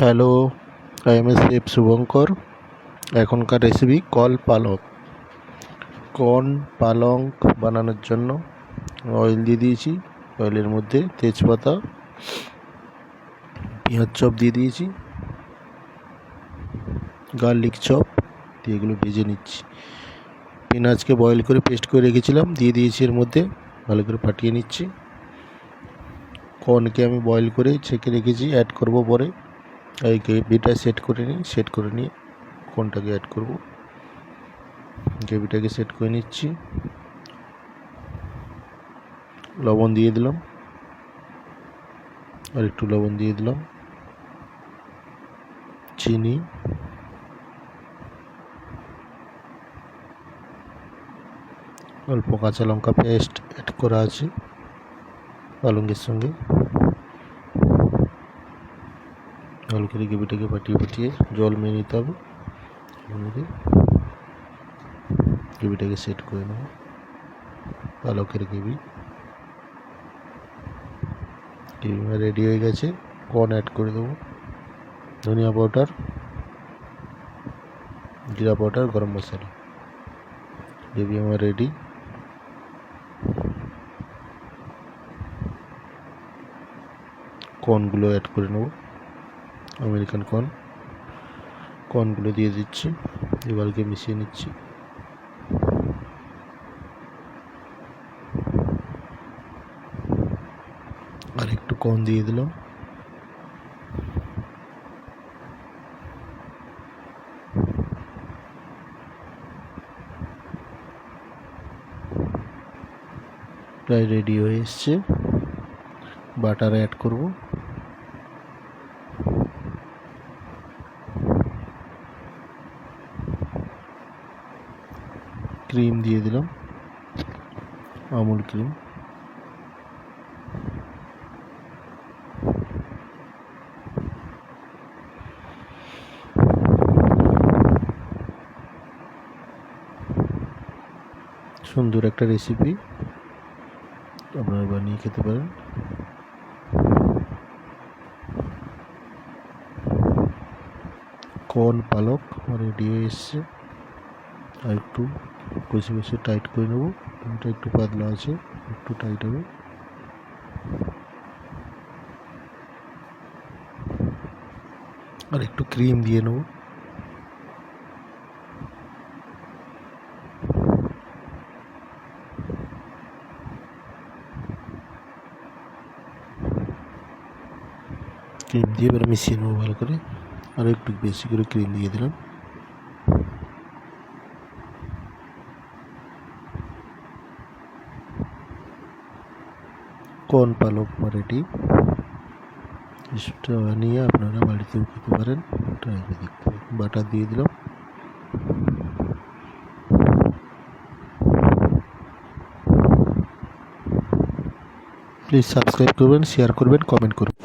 Hello, I M A chef Shubhankar. এখনকার recipe corn পালং বানানোর জন্য অয়েল দিয়ে দিয়েছি। অয়েলের মধ্যে তেজপাতা, পেঁয়াজ চপ দিয়ে দিয়েছি, গার্লিক চপ দিয়ে এগুলো ভেজে নিচ্ছি। পেঁয়াজকে বয়েল করে পেস্ট করে রেখেছিলাম, দিয়ে দিয়েছি এর মধ্যে, ভালো করে ফাটিয়ে নিচ্ছি। কর্নকে আমি বয়েল করে ছেঁকে রেখেছি, অ্যাড করব পরে। এই গ্রেভিটা সেট করে নিয়ে কর্নটাকে অ্যাড করব। গ্রেভিটাকে সেট করে নিচ্ছি। লবণ দিয়ে দিলাম, আর একটু লবণ দিয়ে দিলাম, চিনি, অল্প কাঁচা লঙ্কা পেস্ট অ্যাড করা আছে পালঙ্গের সঙ্গে। ভালো করে গ্রেভিটাকে ফাটিয়ে জল মেরে নিতে হবে। গ্রেভিটাকে সেট করে নেব। পালকের গ্রেভি রেডি হয়ে গেছে। কর্ন অ্যাড করে দেবো, ধনিয়া পাউডার, জিরা পাউডার, গরম মশলা। গ্রেভি আমার রেডি। কর্নগুলো অ্যাড করে নেব, আমেরিকান কর্নগুলো দিয়ে দিচ্ছি, এবারকে মিশিয়ে নিচ্ছি। আর একটু কর্ন দিয়ে দিলাম। প্রায় রেডি হয়ে এসছে। বাটার অ্যাড করব, ক্রিম দিয়ে দিলাম, আমুল ক্রিম, সুন্দর একটা রেসিপি, আপনারা বানিয়ে খেতে পারেন। কর্ন পালক রেডি হয়ে এসছে। আর একটু কষে টাইট করে নেব। এটা একটু পাতলা আছে, একটু টাইট হবে। আর একটু ক্রিম দিয়ে নেব। ক্রিম দিয়ে এবার মিশিয়ে নেবো ভালো করে। আর একটু বেশি করে ক্রিম দিয়ে দিলাম। কর্ন পালক রেডি। এটা বানিয়ে আপনারা বাড়িতেও খেতে পারেন, ট্রাই করে দেখতে পারেন। বাটার দিয়ে দিলাম। প্লিজ সাবস্ক্রাইব করবেন, শেয়ার করবেন, কমেন্ট করবেন।